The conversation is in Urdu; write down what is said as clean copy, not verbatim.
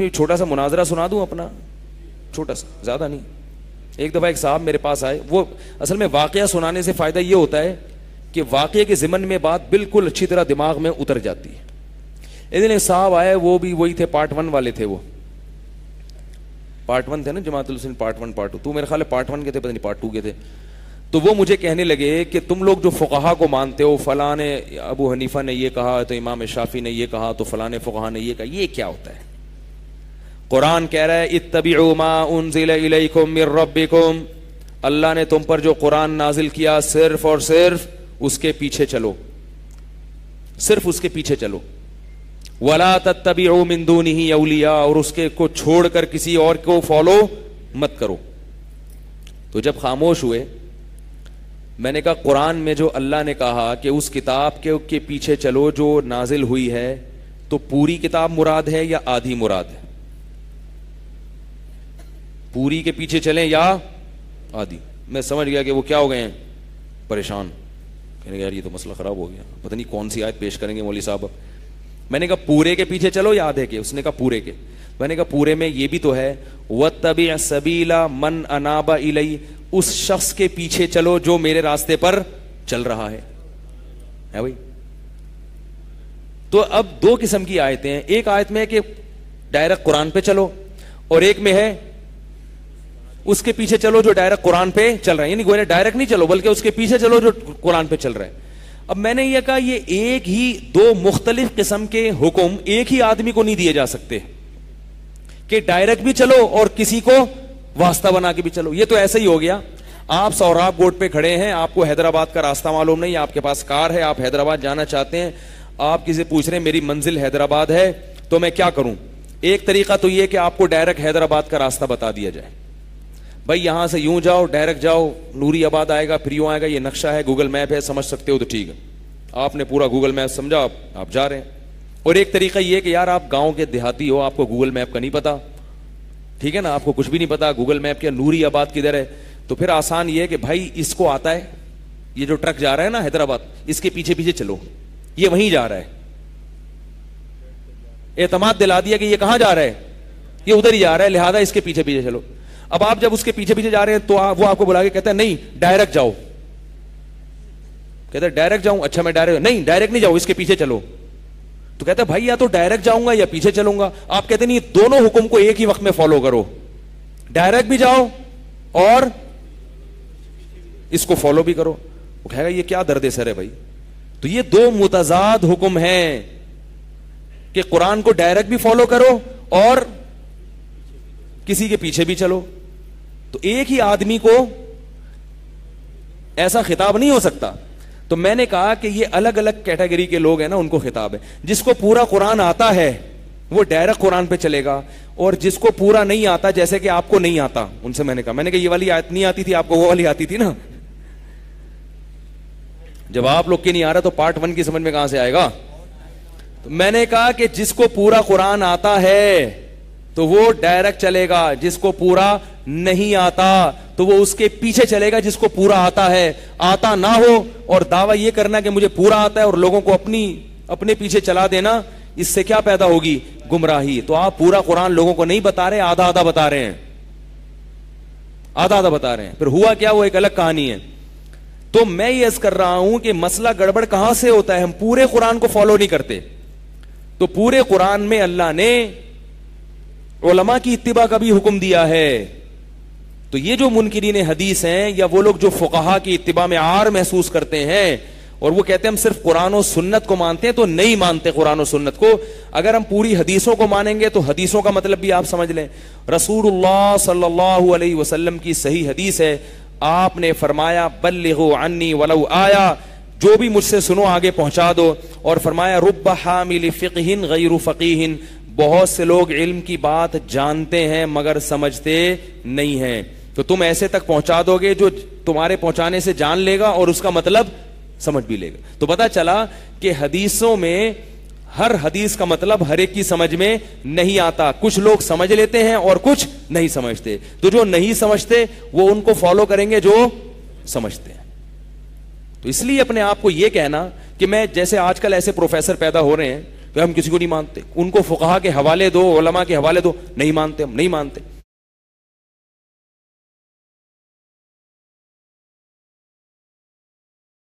چھوٹا سا مناظرہ سنا دوں اپنا, چھوٹا سا, زیادہ نہیں. ایک دفعہ ایک صاحب میرے پاس آئے, وہ اصل میں واقعہ سنانے سے فائدہ یہ ہوتا ہے کہ واقعے کے ضمن میں بات بالکل اچھی طرح دماغ میں اتر جاتی ہے. ایک دن ایک صاحب آئے, وہ بھی وہی تھے, پارٹ 1 والے تھے, وہ پارٹ 1 تھے نا جماعت المسلمین, پارٹ 1 پارٹ 2, تو میرے خیال ہے پارٹ 1 کے تھے, پتہ نہیں پارٹ 2 کے تھے. تو وہ مجھے کہنے لگے کہ تم لوگ جو فقہا کو مانتے ہو, فلاں نے ابو حنیفہ نے یہ کہا, تو امام شافعی نے یہ کہا, تو فلاں فقہا نے یہ کہا, یہ کیا ہوتا ہے؟ قرآن کہہ رہا ہے اتبعوا ما انزل الیکم من ربکم, اللہ نے تم پر جو قرآن نازل کیا صرف اور صرف اس کے پیچھے چلو, صرف اس کے پیچھے چلو. ولا تتبعوا من دونہ اولیاء, اور اس کے کو چھوڑ کر کسی اور کو فالو مت کرو. تو جب خاموش ہوئے, میں نے کہا قرآن میں جو اللہ نے کہا کہ اس کتاب کے پیچھے چلو جو نازل ہوئی ہے, تو پوری کتاب مراد ہے یا آدھی مراد ہے؟ پوری کے پیچھے چلیں یا آدھی؟ میں سمجھ گیا کہ وہ کیا ہو گئے ہیں, پریشان. کہنے کہ یار یہ تو مسئلہ خراب ہو گیا, پتہ نہیں کون سی آیت پیش کریں گے مولوی صاحب. میں نے کہا پورے کے پیچھے چلو یا آدھے کے؟ اس نے کہا پورے کے. میں نے کہا پورے میں یہ بھی تو ہے وَاتَّبِعْ سَبِيلَ مَنْ أَنَابَ إِلَيَّ, اس شخص کے پیچھے چلو جو میرے راستے پر چل رہا ہے بھائی. تو اب دو قسم کی آیتیں ہیں, ایک آیت میں ہے کہ ڈائریکٹ قرآن پہ چلو, اور ایک میں ہے اس کے پیچھے چلو جو ڈائریکٹ قرآن پہ چل رہا ہے, یعنی گویا ڈائریکٹ نہیں چلو بلکہ اس کے پیچھے چلو جو قرآن پہ چل رہا ہے. اب میں نے یہ کہا یہ ایک ہی دو مختلف قسم کے حکم ایک ہی آدمی کو نہیں دیے جا سکتے کہ ڈائریکٹ بھی چلو اور کسی کو واسطہ بنا کے بھی چلو. یہ تو ایسا ہی ہو گیا, آپ سوراب گوٹ پہ کھڑے ہیں, آپ کو حیدرآباد کا راستہ معلوم نہیں, آپ کے پاس کار ہے, آپ حیدرآباد جانا چاہتے ہیں, آپ کسی سے پوچھ رہے ہیں میری منزل حیدرآباد ہے تو میں کیا کروں. ایک طریقہ تو یہ کہ آپ کو ڈائریکٹ حیدرآباد کا راستہ بتا دیا جائے, بھائی یہاں سے یوں جاؤ, ڈائریکٹ جاؤ, نوری آباد آئے گا, پھر یوں آئے گا, یہ نقشہ ہے, گوگل میپ ہے, سمجھ سکتے ہو تو ٹھیک ہے, آپ نے پورا گوگل میپ سمجھا, آپ جا رہے ہیں. اور ایک طریقہ یہ کہ یار آپ گاؤں کے دیہاتی ہو, آپ کو گوگل میپ کا نہیں پتا, ٹھیک ہے نا, آپ کو کچھ بھی نہیں پتا گوگل میپ کے نوری آباد کدھر ہے, تو پھر آسان یہ کہ بھائی اس کو آتا ہے, یہ جو ٹرک جا رہا ہے نا حیدرآباد, اس کے پیچھے پیچھے چلو, یہ وہیں جا رہا ہے. اعتماد دلا دیا کہ یہ کہاں جا رہا ہے, یہ ادھر ہی جا رہا ہے, لہذا اس کے پیچھے پیچھے چلو. اب آپ جب اس کے پیچھے پیچھے جا رہے ہیں تو وہ آپ کو بلا کے کہتا ہے نہیں ڈائریکٹ جاؤ, کہتا ہے ڈائریکٹ جاؤں, اچھا میں ڈائریکٹ, نہیں ڈائریکٹ نہیں جاؤ, اس کے پیچھے چلو. تو کہتا ہے بھائی یا تو ڈائریکٹ جاؤں گا یا پیچھے چلوں گا. آپ کہتے نہیں دونوں حکم کو ایک ہی وقت میں فالو کرو, ڈائریکٹ بھی جاؤ اور اس کو فالو بھی کرو. وہ کہے گا یہ کیا درد سر ہے بھائی. تو یہ دو متضاد حکم ہیں کہ قرآن کو ڈائریکٹ بھی فالو کرو اور کسی کے پیچھے بھی چلو. تو ایک ہی آدمی کو ایسا خطاب نہیں ہو سکتا. تو میں نے کہا کہ یہ الگ الگ کیٹیگری کے لوگ ہیں نا, ان کو خطاب ہے. جس کو پورا قرآن آتا ہے وہ ڈائریکٹ قرآن پہ چلے گا, اور جس کو پورا نہیں آتا جیسے کہ آپ کو نہیں آتا, ان سے میں نے کہا یہ والی آیت نہیں آتی تھی آپ کو, وہ والی آتی تھی نا. جب آپ لوگ کے نہیں آ رہا تو پارٹ 1 کی سمجھ میں کہاں سے آئے گا. تو میں نے کہا کہ جس کو پورا قرآن آتا ہے تو وہ ڈائریکٹ چلے گا, جس کو پورا نہیں آتا تو وہ اس کے پیچھے چلے گا جس کو پورا آتا ہے. آتا نہ ہو اور دعویٰ یہ کرنا کہ مجھے پورا آتا ہے اور لوگوں کو اپنے پیچھے چلا دینا, اس سے کیا پیدا ہوگی, گمراہی. تو آپ پورا قرآن لوگوں کو نہیں بتا رہے, آدھا آدھا بتا رہے ہیں, آدھا آدھا بتا رہے ہیں. پھر ہوا کیا, وہ ایک الگ کہانی ہے. تو میں یہ عرض کر رہا ہوں کہ مسئلہ گڑبڑ کہاں سے ہوتا ہے, ہم پورے قرآن کو فالو نہیں کرتے. تو پورے قرآن میں اللہ نے علماء کی اتباع کا بھی حکم دیا ہے. تو یہ جو منکرین حدیث ہیں یا وہ لوگ جو فقہا کی اتباع میں عار محسوس کرتے ہیں اور وہ کہتے ہیں ہم صرف قرآن و سنت کو مانتے ہیں, تو نہیں مانتے قرآن و سنت کو. اگر ہم پوری حدیثوں کو مانیں گے تو حدیثوں کا مطلب بھی آپ سمجھ لیں. رسول اللہ صلی اللہ علیہ وسلم کی صحیح حدیث ہے, آپ نے فرمایا بلغوا عنی ولو آیا, جو بھی مجھ سے سنو آگے پہنچا دو. اور فرمایا رب حامل فقہ غیر فقیہ, بہت سے لوگ علم کی بات جانتے ہیں مگر سمجھتے نہیں ہیں. تو تم ایسے تک پہنچا دو گے جو تمہارے پہنچانے سے جان لے گا اور اس کا مطلب سمجھ بھی لے گا. تو پتا چلا کہ حدیثوں میں ہر حدیث کا مطلب ہر ایک کی سمجھ میں نہیں آتا. کچھ لوگ سمجھ لیتے ہیں اور کچھ نہیں سمجھتے. تو جو نہیں سمجھتے وہ ان کو فالو کریں گے جو سمجھتے ہیں. تو اس لیے اپنے آپ کو یہ کہنا کہ میں, جیسے آج کل ایسے پروفیسر پیدا ہو رہے ہیں کہ ہم کسی کو نہیں مانتے, ان کو فقہا کے حوالے دو, علماء کے حوالے دو, نہیں مانتے, ہم نہیں مانتے.